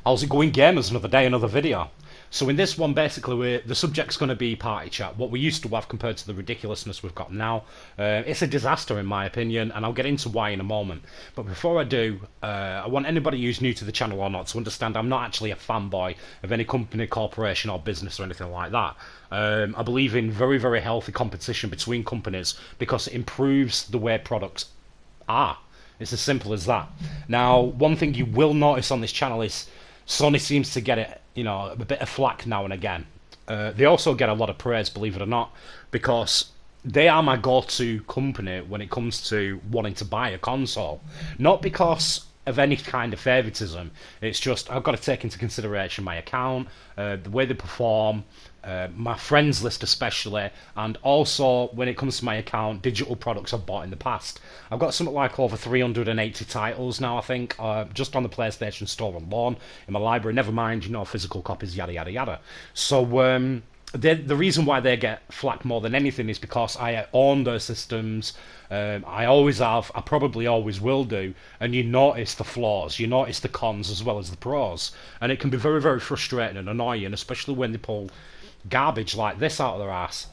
How's it going, gamers? Another day, another video. So in this one, basically, the subject's going to be party chat. What we used to have compared to the ridiculousness we've got now. It's a disaster, in my opinion, and I'll get into why in a moment. But before I do, I want anybody who's new to the channel or not to understand I'm not actually a fanboy of any company, corporation, or business or anything like that. I believe in very, very healthy competition between companies because it improves the way products are. It's as simple as that. Now, one thing you will notice on this channel is Sony seems to get it, a bit of flack now and again. They also get a lot of praise, believe it or not, because they are my go-to company when it comes to wanting to buy a console. Not because of any kind of favoritism. It's just I've got to take into consideration my account, the way they perform, my friends list especially, and also when it comes to my account, digital products I've bought in the past. I've got something like over 380 titles now, I think, just on the PlayStation Store alone in my library. Never mind, physical copies, yada yada yada. So the reason why they get flack more than anything is because I own those systems. I always have, I probably always will do, and you notice the flaws, you notice the cons as well as the pros, and it can be very, very frustrating and annoying, especially when they pull garbage like this out of their ass.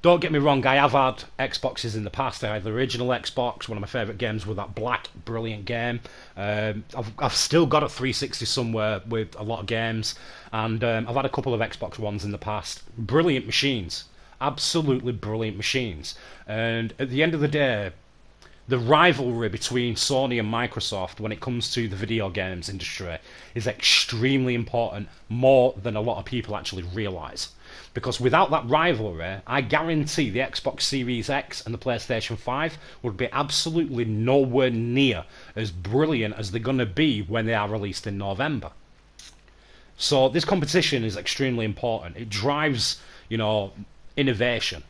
Don't get me wrong, I have had Xboxes in the past. I had the original Xbox. One of my favourite games was that black, brilliant game. I've still got a 360 somewhere with a lot of games, and I've had a couple of Xbox Ones in the past. Brilliant machines. Absolutely brilliant machines. And at the end of the day, the rivalry between Sony and Microsoft when it comes to the video games industry is extremely important, more than a lot of people actually realise. Because without that rivalry, I guarantee the Xbox Series X and the PlayStation 5 would be absolutely nowhere near as brilliant as they're going to be when they are released in November. So this competition is extremely important. It drives, innovation.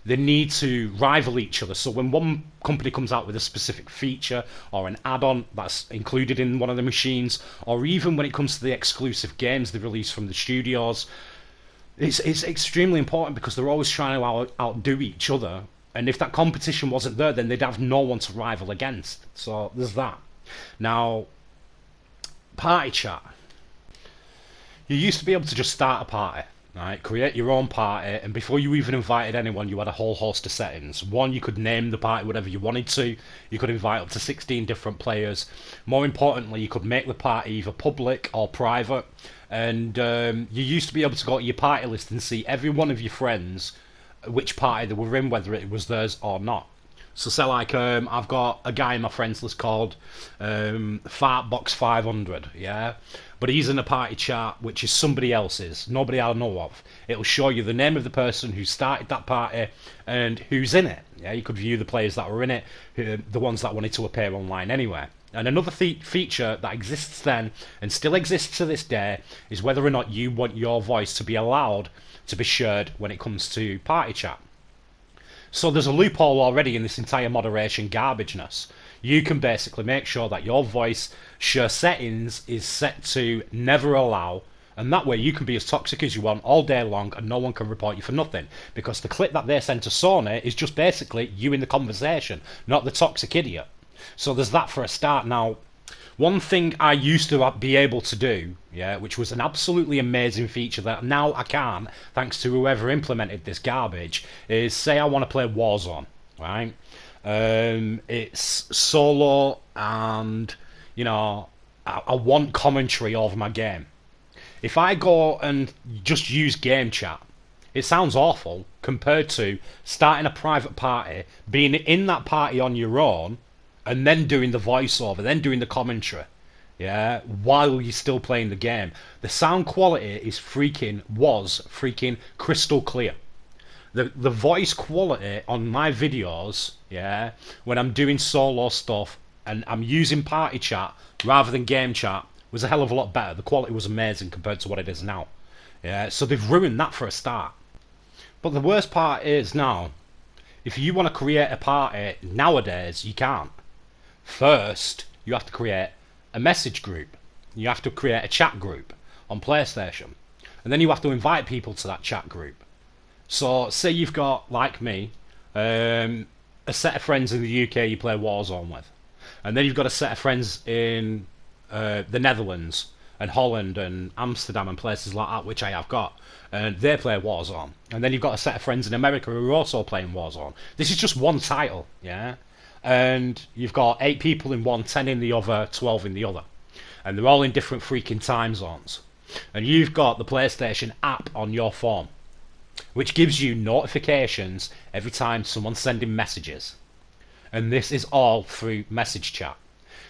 They need to rival each other. So when one company comes out with a specific feature or an add-on that's included in one of the machines, or even when it comes to the exclusive games they release from the studios, it's extremely important because they're always trying to outdo each other. And if that competition wasn't there, then they'd have no one to rival against. So there's that. Now, party chat. You used to be able to just start a party. Right, create your own party, and before you even invited anyone, you had a whole host of settings. One, you could name the party whatever you wanted to. You could invite up to 16 different players. More importantly, you could make the party either public or private. And you used to be able to go to your party list and see every one of your friends, which party they were in, whether it was theirs or not. So say like I've got a guy in my friends list called Fartbox 500, yeah? But he's in a party chat which is somebody else's, nobody I know of. It'll show you the name of the person who started that party and who's in it. Yeah, you could view the players that were in it, the ones that wanted to appear online anyway. And another feature that exists then and still exists to this day is whether or not you want your voice to be allowed to be shared when it comes to party chat. So there's a loophole already in this entire moderation garbageness. You can basically make sure that your voice share settings is set to never allow, and that way you can be as toxic as you want all day long and no one can report you for nothing, because the clip that they send to Sony is just basically you in the conversation, not the toxic idiot. So there's that for a start. Now, one thing I used to be able to do, yeah, which was an absolutely amazing feature that now I can't, thanks to whoever implemented this garbage, is say I want to play Warzone, right? It's solo and, I want commentary over my game. If I go and just use game chat, it sounds awful compared to starting a private party, being in that party on your own, and then doing the voiceover, then doing the commentary, yeah, while you're still playing the game. The sound quality was freaking crystal clear. The voice quality on my videos, yeah, when I'm doing solo stuff and I'm using party chat rather than game chat, was a hell of a lot better. The quality was amazing compared to what it is now. Yeah, so they've ruined that for a start. But the worst part is now, if you want to create a party nowadays, you can't. First, you have to create a message group. You have to create a chat group on PlayStation. And then you have to invite people to that chat group. So, say you've got, like me, a set of friends in the UK you play Warzone with. And then you've got a set of friends in the Netherlands and Holland and Amsterdam and places like that, which I have got, and they play Warzone. And then you've got a set of friends in America who are also playing Warzone. This is just one title, yeah? And you've got 8 people in one, 10 in the other, 12 in the other. And they're all in different freaking time zones. And you've got the PlayStation app on your phone, which gives you notifications every time someone's sending messages. And this is all through message chat.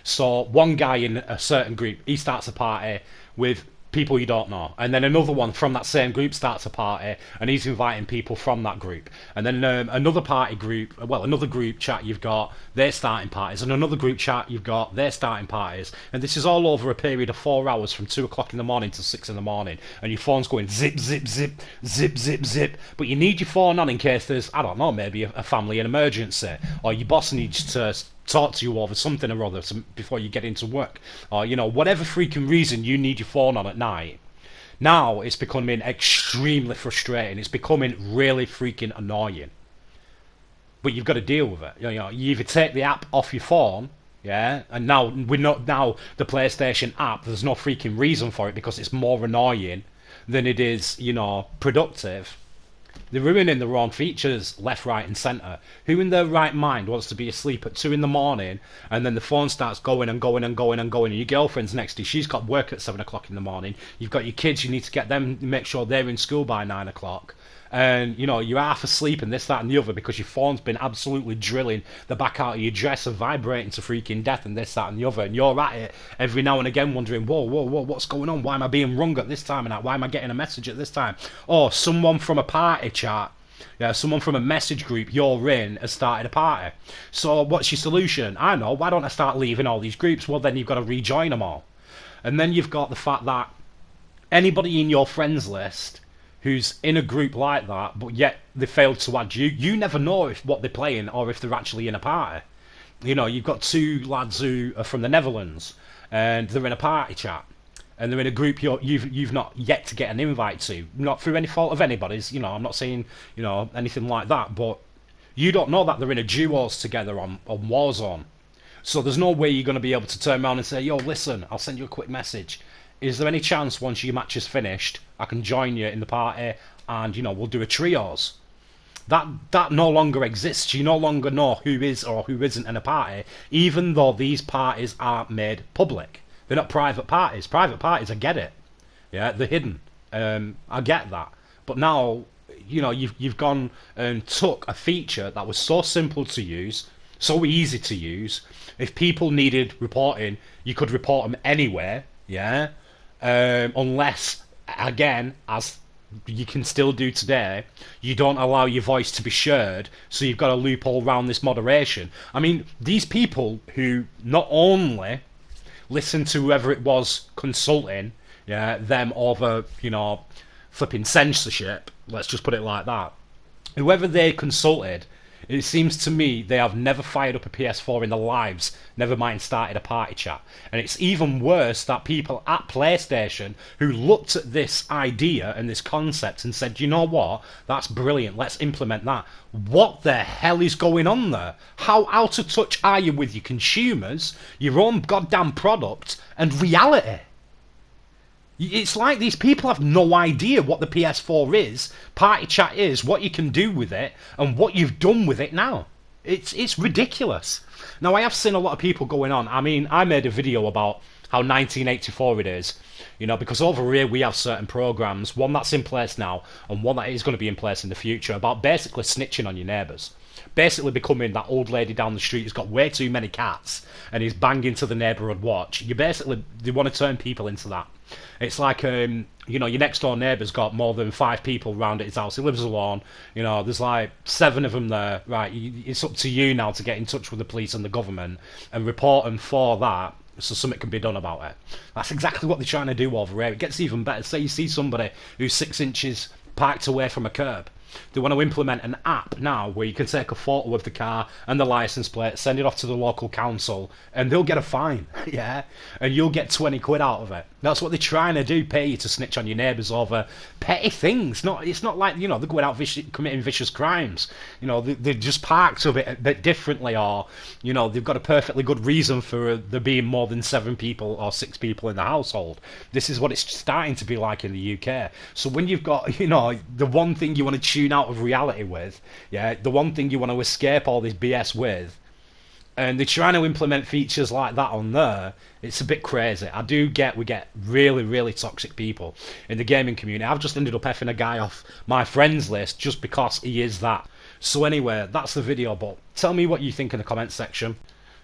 So one guy in a certain group, he starts a party with people you don't know, and then another one from that same group starts a party and he's inviting people from that group, and then another party group, well, another group chat you've got, they're starting parties, and another group chat you've got, they're starting parties, and this is all over a period of 4 hours from 2 o'clock in the morning to 6 in the morning, and your phone's going zip zip zip zip zip zip, but you need your phone on in case there's, I don't know, maybe a family emergency, or your boss needs to talk to you over something or other before you get into work, or whatever freaking reason you need your phone on at night. Now it's becoming extremely frustrating. It's becoming really freaking annoying, but you've got to deal with it. You either take the app off your phone, yeah, and now the PlayStation app, there's no freaking reason for it because it's more annoying than it is productive. They're ruining their own features left, right and centre. Who in their right mind wants to be asleep at 2 in the morning and then the phone starts going and going and going and going, and your girlfriend's next to you, she's got work at 7 o'clock in the morning, you've got your kids, you need to get them, make sure they're in school by 9 o'clock, and you're half asleep and this, that and the other because your phone's been absolutely drilling the back out of your dress and vibrating to freaking death and this, that and the other, and you're at it every now and again wondering, whoa, what's going on? Why am I being rung at this time? And why am I getting a message at this time? Or someone from a party chat, yeah, someone from a message group you're in has started a party. So what's your solution? I know, why don't I start leaving all these groups? Well, then you've got to rejoin them all. And then you've got the fact that anybody in your friends list who's in a group like that, but yet they failed to add you, you never know if what they're playing or if they're actually in a party. You've got 2 lads who are from the Netherlands, and they're in a party chat, and they're in a group you've not yet to get an invite to, not through any fault of anybody's. I'm not saying anything like that, but you don't know that they're in a duos together on Warzone. So there's no way you're going to be able to turn around and say, yo, listen, I'll send you a quick message. Is there any chance once your match is finished, I can join you in the party and, we'll do a trios? That no longer exists. You no longer know who is or who isn't in a party, even though these parties are made public. They're not private parties. Private parties, I get it. Yeah, they're hidden. I get that. But now, you've gone and took a feature that was so simple to use, so easy to use. If people needed reporting, you could report them anywhere, yeah? Unless, again, as you can still do today, you don't allow your voice to be shared, so you've got a loophole around this moderation. I mean, these people who not only listen to whoever it was consulting, yeah, them over, flipping censorship, let's just put it like that, whoever they consulted, it seems to me they have never fired up a PS4 in their lives, never mind started a party chat. And it's even worse that people at PlayStation who looked at this idea and this concept and said, you know what, that's brilliant, let's implement that. What the hell is going on there? How out of touch are you with your consumers, your own goddamn product, and reality? It's like these people have no idea what the PS4 is, party chat is, what you can do with it, and what you've done with it now. It's ridiculous. Now, I have seen a lot of people going on. I mean, I made a video about how 1984 it is, because over here we have certain programs, one that's in place now, and one that is going to be in place in the future, about basically snitching on your neighbours. Basically becoming that old lady down the street who's got way too many cats, and is banging to the neighbourhood watch. They want to turn people into that. It's like, your next door neighbour's got more than 5 people round at his house. He lives alone. There's like 7 of them there. Right, it's up to you now to get in touch with the police and the government and report them for that, so something can be done about it. That's exactly what they're trying to do over here. It gets even better. Say you see somebody who's 6 inches parked away from a curb, They want to implement an app now where you can take a photo of the car and the license plate, send it off to the local council, and they'll get a fine, yeah, and you'll get 20 quid out of it. That's what they're trying to do, pay you to snitch on your neighbours over petty things. It's not like, you know, they're going out committing vicious crimes. You know, they're just parked a bit differently, or, you know, they've got a perfectly good reason for there being more than 7 people or 6 people in the household. This is what it's starting to be like in the UK. So when you've got, you know, the one thing you want to tune out of reality with, yeah, the one thing you want to escape all this BS with, and they're trying to implement features like that on there, it's a bit crazy. We get really, really toxic people in the gaming community. I've just ended up effing a guy off my friends list just because he is that. So anyway, that's the video, but tell me what you think in the comments section.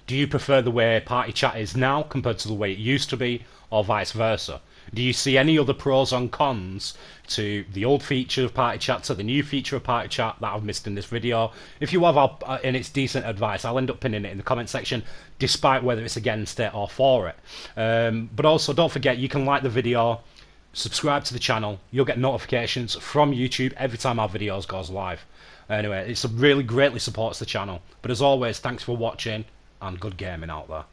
Do you prefer the way party chat is now compared to the way it used to be, or vice versa? Do you see any other pros and cons to the old feature of party chat to the new feature of party chat that I've missed in this video? If you have, and it's decent advice, I'll end up pinning it in the comment section, despite whether it's against it or for it. But also, don't forget, you can like the video, subscribe to the channel. You'll get notifications from YouTube every time our videos goes live. Anyway, it's really greatly supports the channel. But as always, thanks for watching, and good gaming out there.